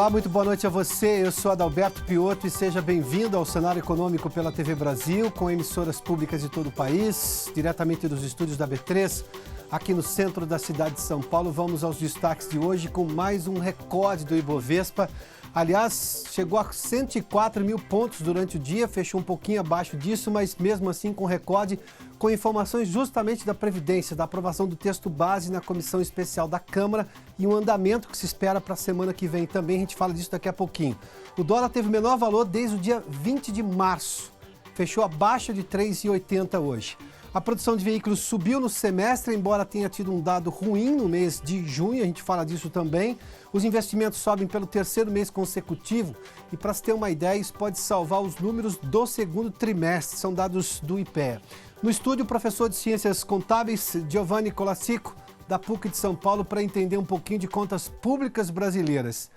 Olá, muito boa noite a você. Eu sou Adalberto Piotto e seja bem-vindo ao Cenário Econômico pela TV Brasil, com emissoras públicas de todo o país, diretamente dos estúdios da B3, aqui no centro da cidade de São Paulo. Vamos aos destaques de hoje com mais um recorde do Ibovespa. Aliás, chegou a 104 mil pontos durante o dia, fechou um pouquinho abaixo disso, mas mesmo assim com recorde, com informações justamente da Previdência, da aprovação do texto base na Comissão Especial da Câmara e um andamento que se espera para a semana que vem também, a gente fala disso daqui a pouquinho. O dólar teve o menor valor desde o dia 20 de março, fechou abaixo de R$ 3,80 hoje. A produção de veículos subiu no semestre, embora tenha tido um dado ruim no mês de junho, a gente fala disso também. Os investimentos sobem pelo terceiro mês consecutivo e, para se ter uma ideia, isso pode salvar os números do segundo trimestre, são dados do IPEA. No estúdio, o professor de Ciências Contábeis, Giovanni Colassico, da PUC de São Paulo, para entender um pouquinho de contas públicas brasileiras.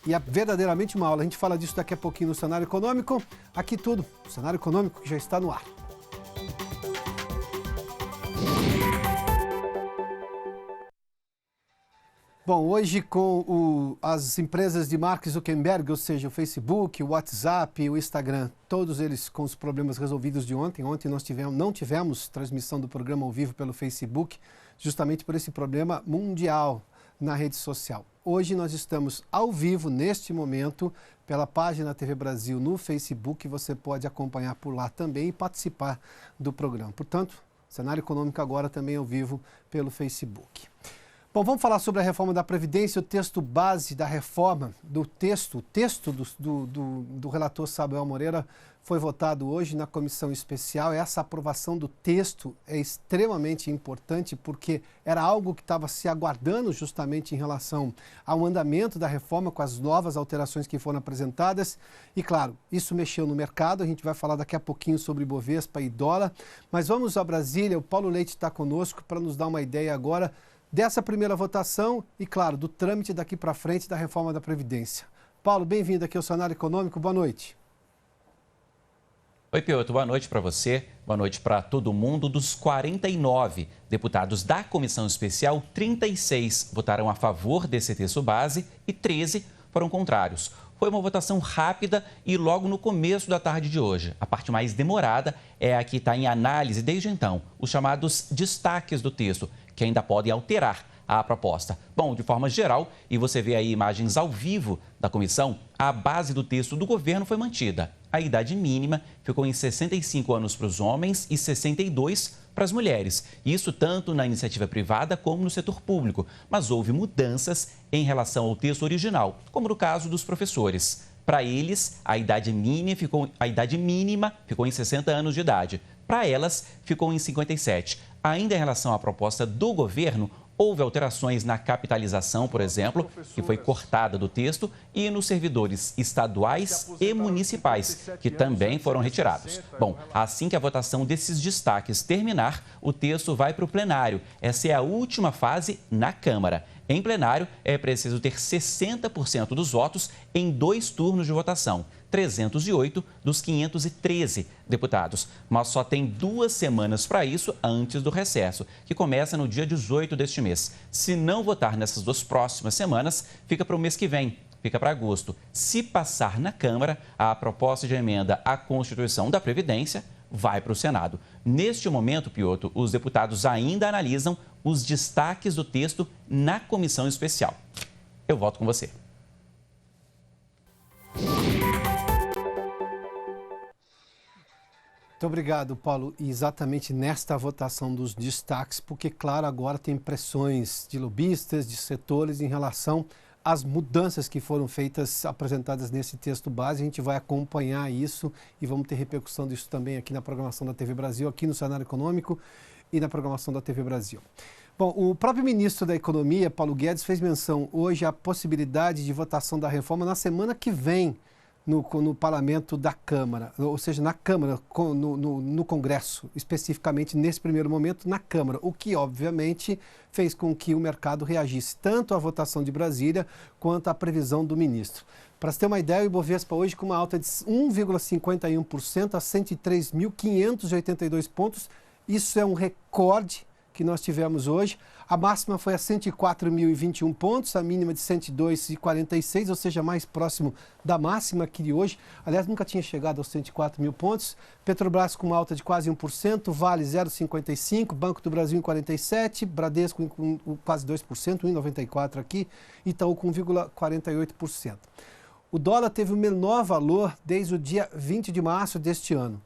E é verdadeiramente uma aula, a gente fala disso daqui a pouquinho no Cenário Econômico. Aqui tudo, o Cenário Econômico que já está no ar. Bom, hoje com as empresas de Mark Zuckerberg, ou seja, o Facebook, o WhatsApp, o Instagram, todos eles com os problemas resolvidos de ontem. Ontem nós não tivemos transmissão do programa ao vivo pelo Facebook, justamente por esse problema mundial na rede social. Hoje nós estamos ao vivo, neste momento, pela página TV Brasil no Facebook. Você pode acompanhar por lá também e participar do programa. Portanto, Cenário Econômico agora também ao vivo pelo Facebook. Bom, vamos falar sobre a reforma da Previdência, o texto base da reforma, o texto do relator Samuel Moreira foi votado hoje na comissão especial. Essa aprovação do texto é extremamente importante porque era algo que estava se aguardando justamente em relação ao andamento da reforma com as novas alterações que foram apresentadas. E claro, isso mexeu no mercado, a gente vai falar daqui a pouquinho sobre Ibovespa e dólar. Mas vamos a Brasília, o Paulo Leite está conosco para nos dar uma ideia agora dessa primeira votação e, claro, do trâmite daqui para frente da reforma da Previdência. Paulo, bem-vindo aqui ao Cenário Econômico. Boa noite. Oi, Piotto. Boa noite para você. Boa noite para todo mundo. Dos 49 deputados da Comissão Especial, 36 votaram a favor desse texto base e 13 foram contrários. Foi uma votação rápida e logo no começo da tarde de hoje. A parte mais demorada é a que está em análise desde então, os chamados destaques do texto, que ainda podem alterar a proposta. Bom, de forma geral, e você vê aí imagens ao vivo da comissão, a base do texto do governo foi mantida. A idade mínima ficou em 65 anos para os homens e 62 para as mulheres. Isso tanto na iniciativa privada como no setor público. Mas houve mudanças em relação ao texto original, como no caso dos professores. Para eles, a idade mínima ficou em 60 anos de idade. Para elas, ficou em 57. Ainda em relação à proposta do governo, houve alterações na capitalização, por exemplo, que foi cortada do texto, e nos servidores estaduais e municipais, que também foram retirados. Bom, assim que a votação desses destaques terminar, o texto vai para o plenário. Essa é a última fase na Câmara. Em plenário, é preciso ter 60% dos votos em 2 turnos de votação. 308 dos 513 deputados. Mas só tem 2 semanas para isso antes do recesso, que começa no dia 18 deste mês. Se não votar nessas 2 próximas semanas, fica para o mês que vem, fica para agosto. Se passar na Câmara, a proposta de emenda à Constituição da Previdência vai para o Senado. Neste momento, Piotto, os deputados ainda analisam os destaques do texto na comissão especial. Eu volto com você. Muito obrigado, Paulo. E exatamente nesta votação dos destaques, porque, claro, agora tem pressões de lobistas, de setores em relação às mudanças que foram feitas, apresentadas nesse texto base. A gente vai acompanhar isso e vamos ter repercussão disso também aqui na programação da TV Brasil, aqui no Cenário Econômico e na programação da TV Brasil. Bom, o próprio ministro da Economia, Paulo Guedes, fez menção hoje à possibilidade de votação da reforma na semana que vem, no parlamento da Câmara, ou seja, na Câmara, no Congresso, especificamente nesse primeiro momento na Câmara, o que obviamente fez com que o mercado reagisse tanto à votação de Brasília quanto à previsão do ministro. Para se ter uma ideia, o Ibovespa hoje com uma alta de 1,51% a 103.582 pontos, isso é um recorde que nós tivemos hoje. A máxima foi a 104.021 pontos, a mínima de 102.46, ou seja, mais próximo da máxima aqui de hoje. Aliás, nunca tinha chegado aos 104 mil pontos. Petrobras com uma alta de quase 1%, Vale 0,55%, Banco do Brasil em 47%, Bradesco com quase 2%, 1,94% aqui, Itaú com 1,48%. O dólar teve o menor valor desde o dia 20 de março deste ano.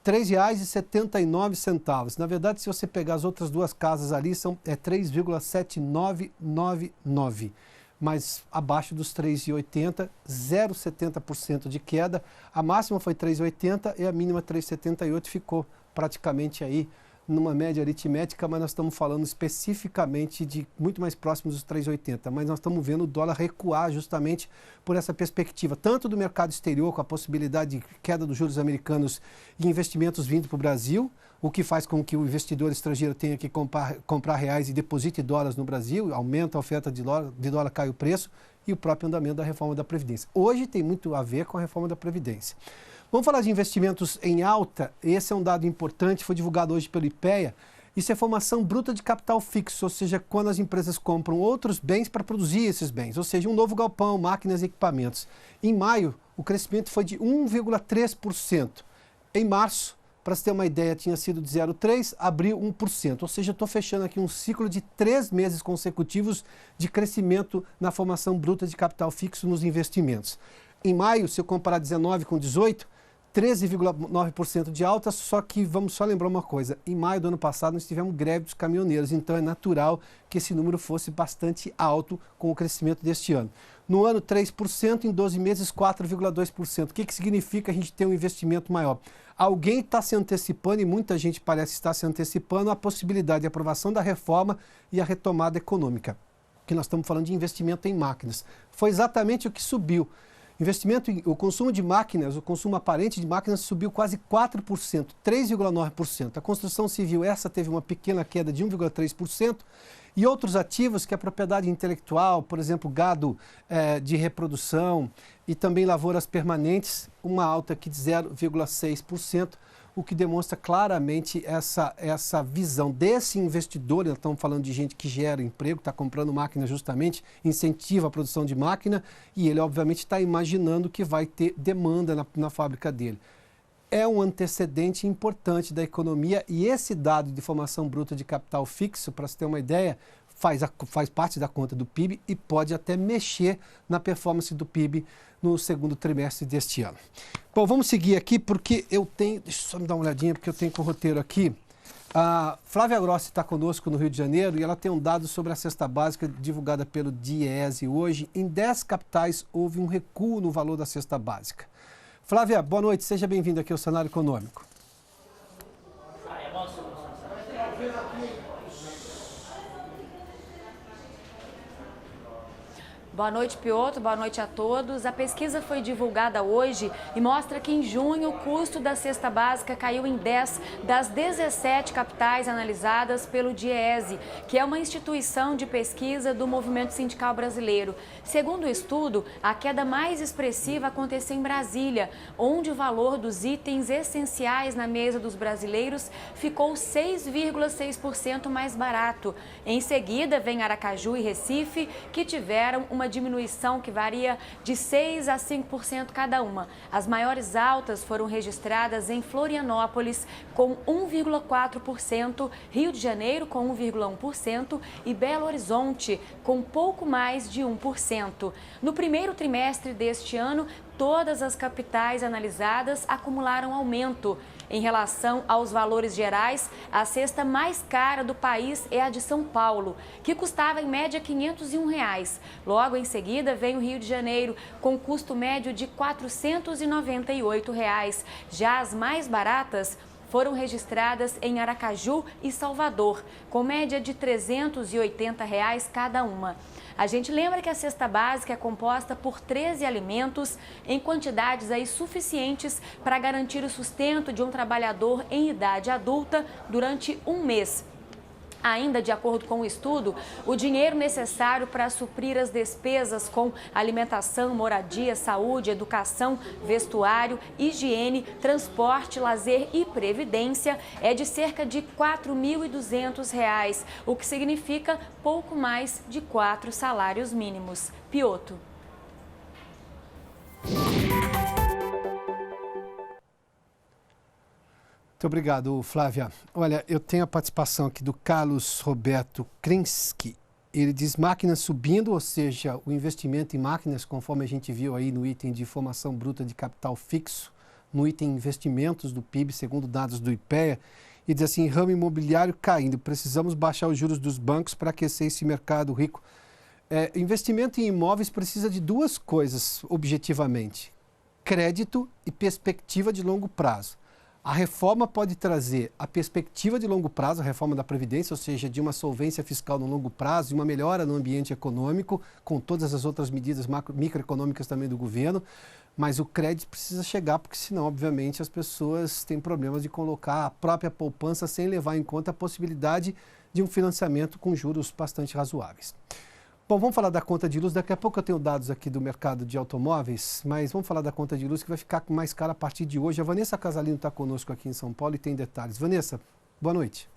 R$ 3,79. Na verdade, se você pegar as outras duas casas ali, é 3,7999, mas abaixo dos 3,80, 0,70% de queda. A máxima foi 3,80 e a mínima 3,78, ficou praticamente aí numa média aritmética, mas nós estamos falando especificamente de muito mais próximos dos 3,80, mas nós estamos vendo o dólar recuar justamente por essa perspectiva, tanto do mercado exterior, com a possibilidade de queda dos juros americanos e investimentos vindo para o Brasil, o que faz com que o investidor estrangeiro tenha que comprar reais e deposite dólares no Brasil, aumenta a oferta de dólar, cai o preço, e o próprio andamento da reforma da Previdência. Hoje tem muito a ver com a reforma da Previdência. Vamos falar de investimentos em alta. Esse é um dado importante, foi divulgado hoje pelo IPEA. Isso é formação bruta de capital fixo, ou seja, quando as empresas compram outros bens para produzir esses bens, ou seja, um novo galpão, máquinas e equipamentos. Em maio, o crescimento foi de 1,3%. Em março, para você ter uma ideia, tinha sido de 0,3%, abriu 1%. Ou seja, estou fechando aqui um ciclo de 3 meses consecutivos de crescimento na formação bruta de capital fixo nos investimentos. Em maio, se eu comparar 19 com 18, 13,9% de alta, só que vamos só lembrar uma coisa, em maio do ano passado nós tivemos greve dos caminhoneiros, então é natural que esse número fosse bastante alto com o crescimento deste ano. No ano 3%, em 12 meses 4,2%. O que significa a gente ter um investimento maior? Alguém está se antecipando, e muita gente parece estar se antecipando, a possibilidade de aprovação da reforma e a retomada econômica, que nós estamos falando de investimento em máquinas. Foi exatamente o que subiu. O consumo de máquinas, o consumo aparente de máquinas subiu quase 4%, 3,9%. A construção civil, essa teve uma pequena queda de 1,3%. E outros ativos, que é a propriedade intelectual, por exemplo, gado de reprodução e também lavouras permanentes, uma alta aqui de 0,6%. O que demonstra claramente essa visão desse investidor. Nós estamos falando de gente que gera emprego, está comprando máquina justamente, incentiva a produção de máquina, e ele obviamente está imaginando que vai ter demanda na fábrica dele. É um antecedente importante da economia, e esse dado de formação bruta de capital fixo, para você ter uma ideia, faz parte da conta do PIB e pode até mexer na performance do PIB no segundo trimestre deste ano. Bom, vamos seguir aqui porque eu tenho... Deixa eu só me dar uma olhadinha porque eu tenho com o roteiro aqui. A Flávia Grossi está conosco no Rio de Janeiro e ela tem um dado sobre a cesta básica divulgada pelo DIEESE hoje. Em 10 capitais houve um recuo no valor da cesta básica. Flávia, boa noite, seja bem-vinda aqui ao Cenário Econômico. Boa noite, Piotr. Boa noite a todos. A pesquisa foi divulgada hoje e mostra que em junho o custo da cesta básica caiu em 10 das 17 capitais analisadas pelo DIEESE, que é uma instituição de pesquisa do movimento sindical brasileiro. Segundo o estudo, a queda mais expressiva aconteceu em Brasília, onde o valor dos itens essenciais na mesa dos brasileiros ficou 6,6% mais barato. Em seguida, vem Aracaju e Recife, que tiveram uma diminuição que varia de 6% a 5% cada uma. As maiores altas foram registradas em Florianópolis, com 1,4%, Rio de Janeiro, com 1,1% e Belo Horizonte, com pouco mais de 1%. No primeiro trimestre deste ano, todas as capitais analisadas acumularam aumento. Em relação aos valores gerais, a cesta mais cara do país é a de São Paulo, que custava em média R$ 501. Logo em seguida vem o Rio de Janeiro, com custo médio de R$ 498. Já as mais baratas foram registradas em Aracaju e Salvador, com média de R$ 380 cada uma. A gente lembra que a cesta básica é composta por 13 alimentos em quantidades aí suficientes para garantir o sustento de um trabalhador em idade adulta durante um mês. Ainda de acordo com o estudo, o dinheiro necessário para suprir as despesas com alimentação, moradia, saúde, educação, vestuário, higiene, transporte, lazer e previdência é de cerca de R$ 4.200, o que significa pouco mais de 4 salários mínimos. Piotto. Muito obrigado, Flávia. Olha, eu tenho a participação aqui do Carlos Roberto Krinsky. Ele diz máquinas subindo, ou seja, o investimento em máquinas, conforme a gente viu aí no item de formação bruta de capital fixo, no item investimentos do PIB, segundo dados do IPEA, e diz assim, ramo imobiliário caindo, precisamos baixar os juros dos bancos para aquecer esse mercado rico. Investimento em imóveis precisa de duas coisas, objetivamente, crédito e perspectiva de longo prazo. A reforma pode trazer a perspectiva de longo prazo, a reforma da Previdência, ou seja, de uma solvência fiscal no longo prazo e uma melhora no ambiente econômico, com todas as outras medidas microeconômicas também do governo, mas o crédito precisa chegar, porque senão, obviamente, as pessoas têm problemas de colocar a própria poupança sem levar em conta a possibilidade de um financiamento com juros bastante razoáveis. Bom, vamos falar da conta de luz. Daqui a pouco eu tenho dados aqui do mercado de automóveis, mas vamos falar da conta de luz que vai ficar mais cara a partir de hoje. A Vanessa Casalino está conosco aqui em São Paulo e tem detalhes. Vanessa, boa noite.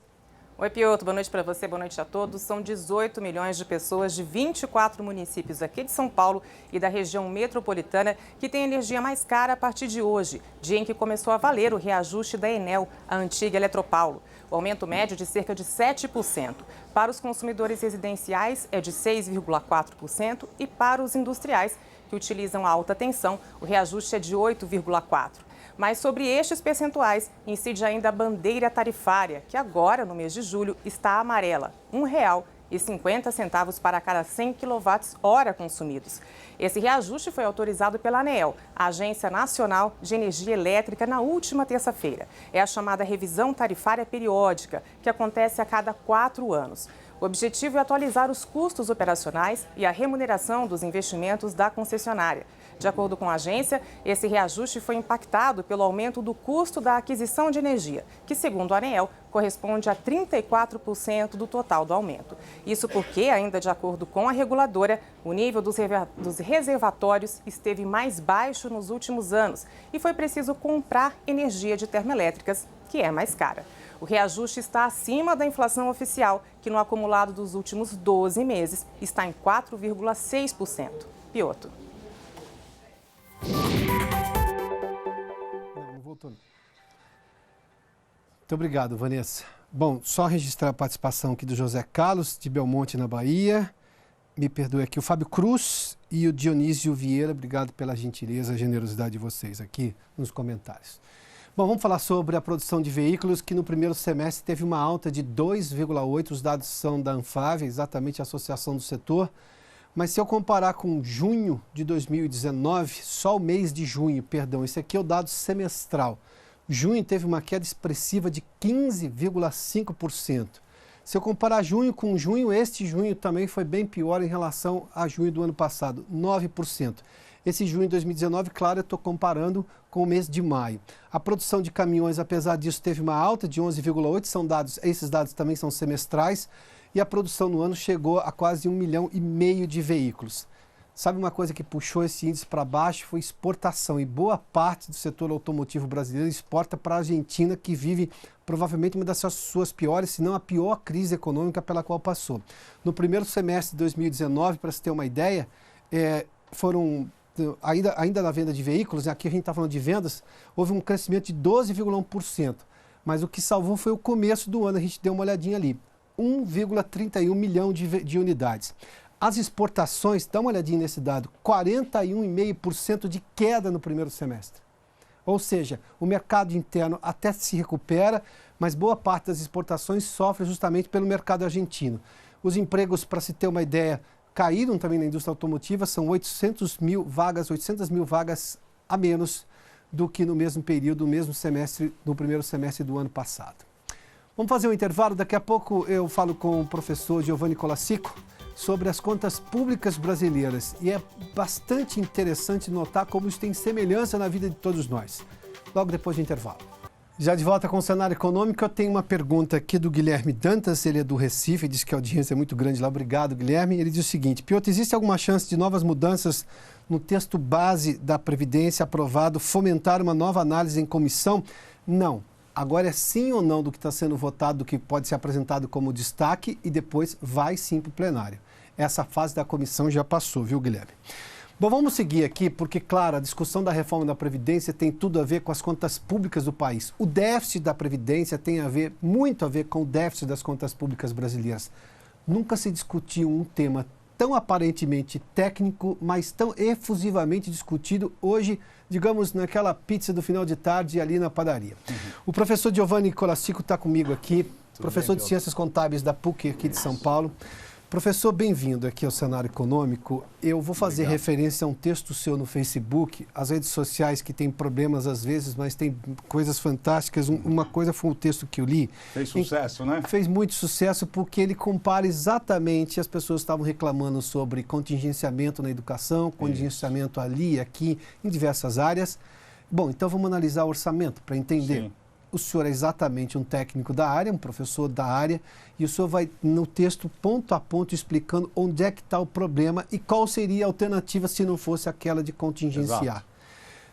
Oi, Piotto. Boa noite para você, boa noite a todos. São 18 milhões de pessoas de 24 municípios aqui de São Paulo e da região metropolitana que têm energia mais cara a partir de hoje, dia em que começou a valer o reajuste da Enel, a antiga Eletropaulo. O aumento médio de cerca de 7%. Para os consumidores residenciais é de 6,4% e para os industriais, que utilizam a alta tensão, o reajuste é de 8,4%. Mas sobre estes percentuais, incide ainda a bandeira tarifária, que agora, no mês de julho, está amarela, R$ 1,50 para cada 100 kWh consumidos. Esse reajuste foi autorizado pela ANEEL, a Agência Nacional de Energia Elétrica, na última terça-feira. É a chamada revisão tarifária periódica, que acontece a cada 4 anos. O objetivo é atualizar os custos operacionais e a remuneração dos investimentos da concessionária. De acordo com a agência, esse reajuste foi impactado pelo aumento do custo da aquisição de energia, que, segundo a ANEEL, corresponde a 34% do total do aumento. Isso porque, ainda de acordo com a reguladora, o nível dos reservatórios esteve mais baixo nos últimos anos e foi preciso comprar energia de termoelétricas, que é mais cara. O reajuste está acima da inflação oficial, que no acumulado dos últimos 12 meses está em 4,6%. Piotto. Não voltou. Muito obrigado, Vanessa. Bom, só registrar a participação aqui do José Carlos, de Belmonte, na Bahia. Me perdoe aqui, o Fábio Cruz e o Dionísio Vieira. Obrigado pela gentileza, a generosidade de vocês aqui nos comentários. Bom, vamos falar sobre a produção de veículos, que no primeiro semestre teve uma alta de 2,8%. Os dados são da Anfavea, exatamente a associação do setor. Mas se eu comparar com junho de 2019, só o mês de junho, perdão, esse aqui é o dado semestral. Junho teve uma queda expressiva de 15,5%. Se eu comparar junho com junho, este junho também foi bem pior em relação a junho do ano passado, 9%. Esse junho de 2019, claro, eu estou comparando com o mês de maio. A produção de caminhões, apesar disso, teve uma alta de 11,8%. Esses dados também são semestrais. E a produção no ano chegou a quase 1,5 milhão de veículos. Sabe uma coisa que puxou esse índice para baixo? Foi exportação. E boa parte do setor automotivo brasileiro exporta para a Argentina, que vive provavelmente uma das suas piores, se não a pior crise econômica pela qual passou. No primeiro semestre de 2019, para se ter uma ideia, foram... Ainda na venda de veículos, aqui a gente está falando de vendas, houve um crescimento de 12,1%. Mas o que salvou foi o começo do ano, a gente deu uma olhadinha ali. 1,31 milhão de unidades. As exportações, dá uma olhadinha nesse dado, 41,5% de queda no primeiro semestre. Ou seja, o mercado interno até se recupera, mas boa parte das exportações sofre justamente pelo mercado argentino. Os empregos, para se ter uma ideia, caíram também na indústria automotiva, são 800 mil vagas a menos do que no mesmo período, no primeiro semestre do ano passado. Vamos fazer um intervalo, daqui a pouco eu falo com o professor Giovanni Colassico sobre as contas públicas brasileiras. E é bastante interessante notar como isso tem semelhança na vida de todos nós. Logo depois do intervalo. Já de volta com o cenário econômico, eu tenho uma pergunta aqui do Guilherme Dantas, ele é do Recife, diz que a audiência é muito grande lá. Obrigado, Guilherme. Ele diz o seguinte: Piotr, existe alguma chance de novas mudanças no texto base da Previdência aprovado fomentar uma nova análise em comissão? Não. Agora é sim ou não do que está sendo votado, do que pode ser apresentado como destaque e depois vai sim para o plenário. Essa fase da comissão já passou, viu, Guilherme? Bom, vamos seguir aqui, porque, claro, a discussão da reforma da Previdência tem tudo a ver com as contas públicas do país. O déficit da Previdência tem muito a ver com o déficit das contas públicas brasileiras. Nunca se discutiu um tema tão aparentemente técnico, mas tão efusivamente discutido hoje, digamos, naquela pizza do final de tarde ali na padaria. O professor Giovanni Colastico está comigo aqui, professor de Ciências Contábeis da PUC aqui de São Paulo. Professor, bem-vindo aqui ao Cenário Econômico. Eu vou fazer referência a um texto seu no Facebook, as redes sociais que tem problemas às vezes, mas tem coisas fantásticas. Uma coisa foi um texto que eu li. Fez sucesso, né? Fez muito sucesso porque ele compara exatamente, as pessoas estavam reclamando sobre contingenciamento na educação, contingenciamento ali, aqui, em diversas áreas. Bom, então vamos analisar o orçamento para entender. Sim. O senhor é exatamente um técnico da área, um professor da área, e o senhor vai, no texto, ponto a ponto, explicando onde é que está o problema e qual seria a alternativa se não fosse aquela de contingenciar. Exato.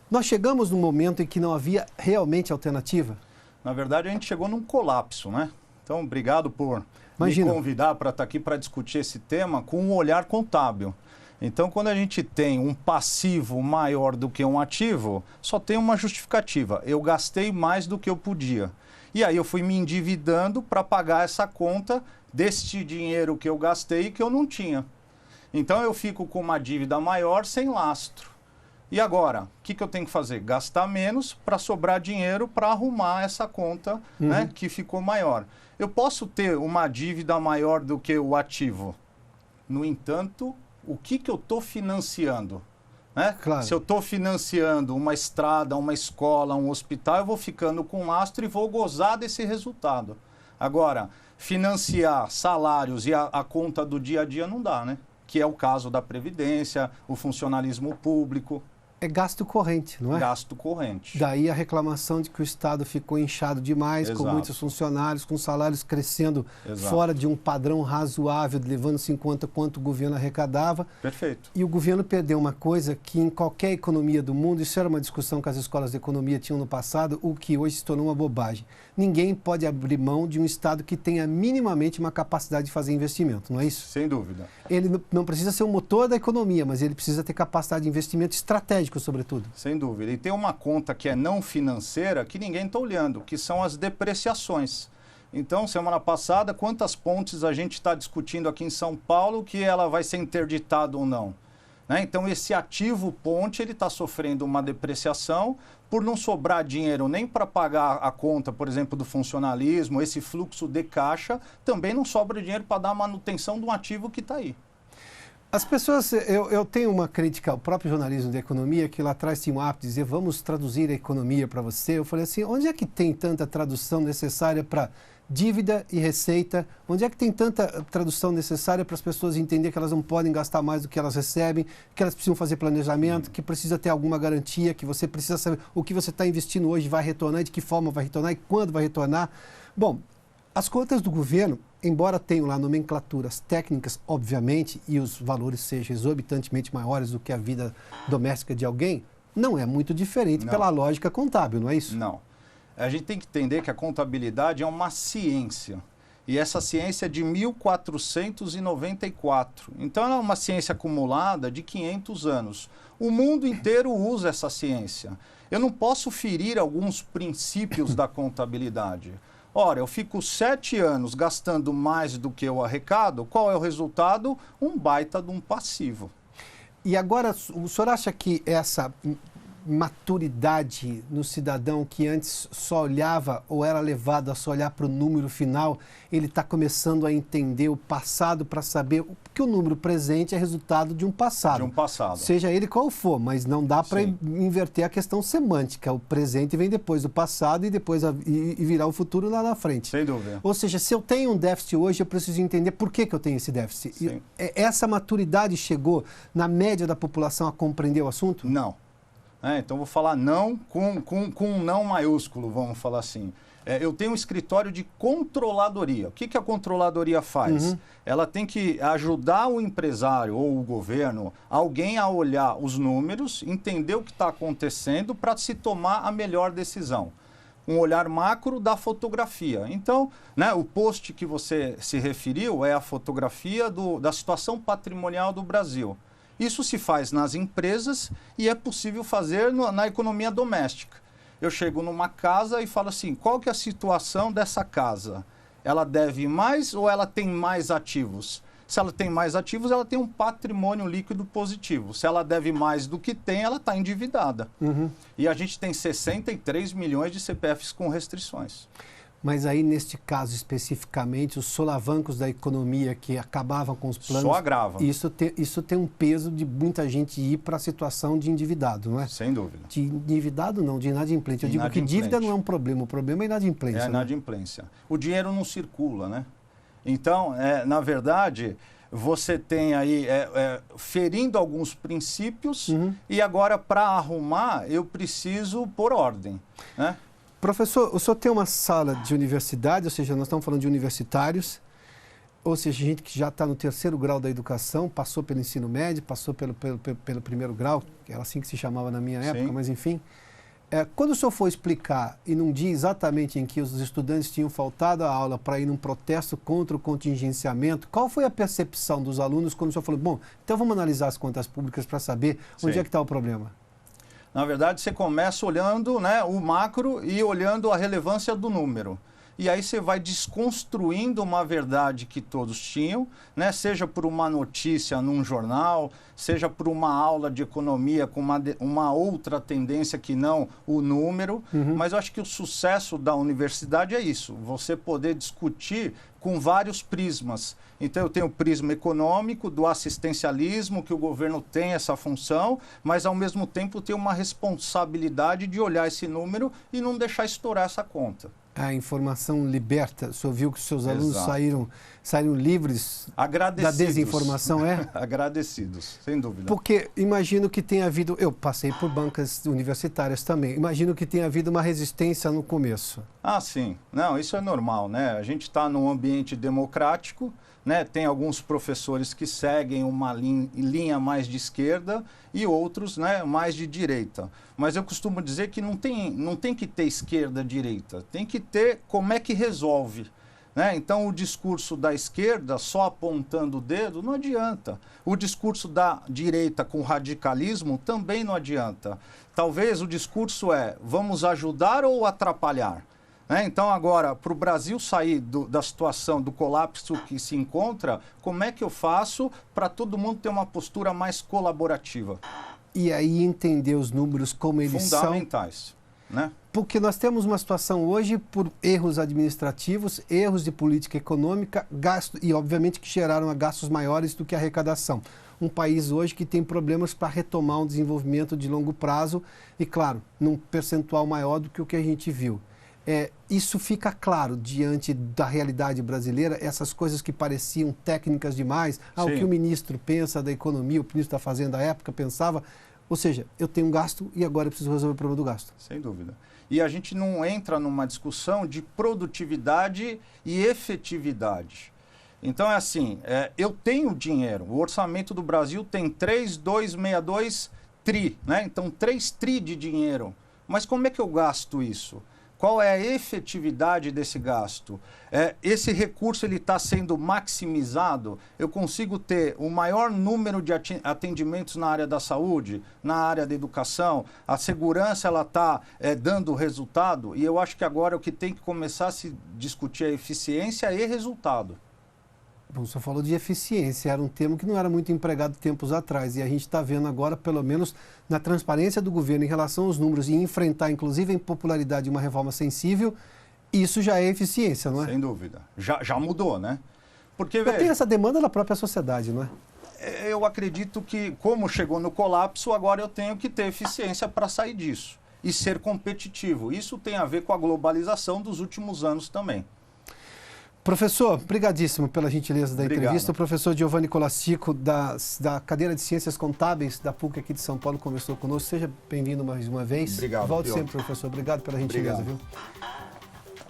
Nós chegamos num momento em que não havia realmente alternativa? Na verdade, a gente chegou num colapso, né? Então, obrigado por me convidar para estar aqui para discutir esse tema com um olhar contábil. Então, quando a gente tem um passivo maior do que um ativo, só tem uma justificativa. Eu gastei mais do que eu podia. E aí eu fui me endividando para pagar essa conta deste dinheiro que eu gastei e que eu não tinha. Então, eu fico com uma dívida maior sem lastro. E agora, o que eu tenho que fazer? Gastar menos para sobrar dinheiro para arrumar essa conta, né, que ficou maior. Eu posso ter uma dívida maior do que o ativo. No entanto, o que eu estou financiando? Né? Claro. Se eu estou financiando uma estrada, uma escola, um hospital, eu vou ficando com lastro e vou gozar desse resultado. Agora, financiar salários e a conta do dia a dia não dá, né? Que é o caso da Previdência, o funcionalismo público. É gasto corrente, não é? Gasto corrente. Daí a reclamação de que o Estado ficou inchado demais, Exato. Com muitos funcionários, com salários crescendo Exato. Fora de um padrão razoável, levando-se em conta quanto o governo arrecadava. Perfeito. E o governo perdeu uma coisa que em qualquer economia do mundo, isso era uma discussão que as escolas de economia tinham no passado, o que hoje se tornou uma bobagem. Ninguém pode abrir mão de um Estado que tenha minimamente uma capacidade de fazer investimento, não é isso? Sem dúvida. Ele não precisa ser o motor da economia, mas ele precisa ter capacidade de investimento estratégico, sobretudo. Sem dúvida. E tem uma conta que é não financeira que ninguém está olhando, que são as depreciações. Então, semana passada, quantas pontes a gente está discutindo aqui em São Paulo que ela vai ser interditada ou não? Né? Então, esse ativo ponte, ele está sofrendo uma depreciação por não sobrar dinheiro nem para pagar a conta, por exemplo, do funcionalismo, esse fluxo de caixa, também não sobra dinheiro para dar manutenção de um ativo que está aí. As pessoas, eu tenho uma crítica ao próprio jornalismo de economia, que lá atrás tinha um hábito de dizer, vamos traduzir a economia para você. Eu falei assim, onde é que tem tanta tradução necessária para dívida e receita? Onde é que tem tanta tradução necessária para as pessoas entenderem que elas não podem gastar mais do que elas recebem, que elas precisam fazer planejamento, que precisa ter alguma garantia, que você precisa saber o que você está investindo hoje vai retornar, de que forma vai retornar e quando vai retornar? Bom, as contas do governo, embora tenham lá nomenclaturas técnicas, obviamente, e os valores sejam exorbitantemente maiores do que a vida doméstica de alguém, não é muito diferente pela lógica contábil, não é isso? Não. A gente tem que entender que a contabilidade é uma ciência. E essa ciência é de 1494. Então, ela é uma ciência acumulada de 500 anos. O mundo inteiro usa essa ciência. Eu não posso ferir alguns princípios da contabilidade. Ora, eu fico 7 anos gastando mais do que eu arrecado, qual é o resultado? Um baita de um passivo. E agora, o senhor acha que essa maturidade no cidadão que antes só olhava ou era levado a só olhar para o número final, ele está começando a entender o passado para saber que o número presente é resultado de um passado. De um passado. Seja ele qual for, mas não dá para inverter a questão semântica. O presente vem depois do passado e depois e virar o futuro lá na frente. Sem dúvida. Ou seja, se eu tenho um déficit hoje, eu preciso entender por que eu tenho esse déficit. Sim. E essa maturidade chegou na média da população a compreender o assunto? Não. Então, vou falar não com um não maiúsculo, vamos falar assim. Eu tenho um escritório de controladoria. O que a controladoria faz? Ela tem que ajudar o empresário ou o governo, alguém a olhar os números, entender o que está acontecendo para se tomar a melhor decisão. Um olhar macro da fotografia. Então, o post que você se referiu é a fotografia da situação patrimonial do Brasil. Isso se faz nas empresas e é possível fazer na economia doméstica. Eu chego numa casa e falo assim, qual que é a situação dessa casa? Ela deve mais ou ela tem mais ativos? Se ela tem mais ativos, ela tem um patrimônio líquido positivo. Se ela deve mais do que tem, ela está endividada. E a gente tem 63 milhões de CPFs com restrições. Mas aí, neste caso especificamente, os solavancos da economia que acabavam com os planos... Só agravam. Isso tem um peso de muita gente ir para a situação de endividado, não é? Sem dúvida. De endividado não, de inadimplente. Eu digo que dívida não é um problema, o problema é inadimplência. É a inadimplência. O dinheiro não circula, né? Então, na verdade, você tem aí ferindo alguns princípios e agora, para arrumar, eu preciso pôr ordem, né? Professor, o senhor tem uma sala de universidade, ou seja, nós estamos falando de universitários, ou seja, gente que já está no 3º grau da educação, passou pelo ensino médio, passou pelo 1º grau, que era assim que se chamava na minha época, mas enfim. Quando o senhor for explicar, e num dia exatamente em que os estudantes tinham faltado a aula para ir num protesto contra o contingenciamento, qual foi a percepção dos alunos quando o senhor falou, bom, então vamos analisar as contas públicas para saber onde é que está o problema? Na verdade, você começa olhando o macro e olhando a relevância do número. E aí você vai desconstruindo uma verdade que todos tinham, seja por uma notícia num jornal, seja por uma aula de economia com uma outra tendência que não o número. Mas eu acho que o sucesso da universidade é isso, você poder discutir com vários prismas. Então, eu tenho o prisma econômico, do assistencialismo, que o governo tem essa função, mas, ao mesmo tempo, tem uma responsabilidade de olhar esse número e não deixar estourar essa conta. A informação liberta. O senhor viu que os seus alunos saíram livres da desinformação, Agradecidos, sem dúvida. Porque imagino que tenha havido... Eu passei por bancas universitárias também. Imagino que tenha havido uma resistência no começo. Ah, sim. Não, isso é normal, né? A gente está num ambiente democrático, tem alguns professores que seguem uma linha mais de esquerda e outros mais de direita. Mas eu costumo dizer que não tem que ter esquerda-direita, tem que ter como é que resolve. Então, o discurso da esquerda só apontando o dedo não adianta. O discurso da direita com radicalismo também não adianta. Talvez o discurso vamos ajudar ou atrapalhar? Então, agora, para o Brasil sair da situação, do colapso que se encontra, como é que eu faço para todo mundo ter uma postura mais colaborativa? E aí entender os números como eles são. Fundamentais. Porque nós temos uma situação hoje por erros administrativos, erros de política econômica, gasto, e obviamente que geraram gastos maiores do que a arrecadação. Um país hoje que tem problemas para retomar um desenvolvimento de longo prazo e, claro, num percentual maior do que o que a gente viu. Isso fica claro diante da realidade brasileira, essas coisas que pareciam técnicas demais, o que o ministro pensa da economia, o ministro da Fazenda à época pensava, ou seja, eu tenho um gasto e agora eu preciso resolver o problema do gasto. Sem dúvida. E a gente não entra numa discussão de produtividade e efetividade. Então é assim, eu tenho dinheiro, o orçamento do Brasil tem 3,262 tri, Então 3 tri de dinheiro, mas como é que eu gasto isso? Qual é a efetividade desse gasto? Esse recurso está sendo maximizado? Eu consigo ter o maior número de atendimentos na área da saúde, na área da educação? A segurança está dando resultado? E eu acho que agora o que tem que começar a se discutir é eficiência e resultado. Bom, o senhor falou de eficiência, era um termo que não era muito empregado tempos atrás, e a gente está vendo agora, pelo menos na transparência do governo em relação aos números e enfrentar, inclusive, a impopularidade de uma reforma sensível, isso já é eficiência, não é? Sem dúvida. Já mudou, né? Porque, tem essa demanda da própria sociedade, não é? Eu acredito que, como chegou no colapso, agora eu tenho que ter eficiência para sair disso e ser competitivo. Isso tem a ver com a globalização dos últimos anos também. Professor, brigadíssimo pela gentileza da Obrigado. entrevista. O professor Giovanni Colassico, da cadeira de Ciências Contábeis da PUC aqui de São Paulo, conversou conosco. Seja bem-vindo mais uma vez. Obrigado. Volte sempre, professor. Obrigado pela gentileza, viu?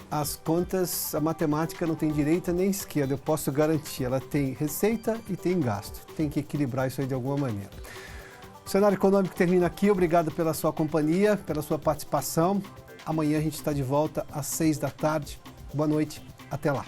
As contas, a matemática não tem direita nem esquerda, eu posso garantir. Ela tem receita e tem gasto. Tem que equilibrar isso aí de alguma maneira. O Cenário Econômico termina aqui. Obrigado pela sua companhia, pela sua participação. Amanhã a gente está de volta às 6 da tarde. Boa noite. Até lá.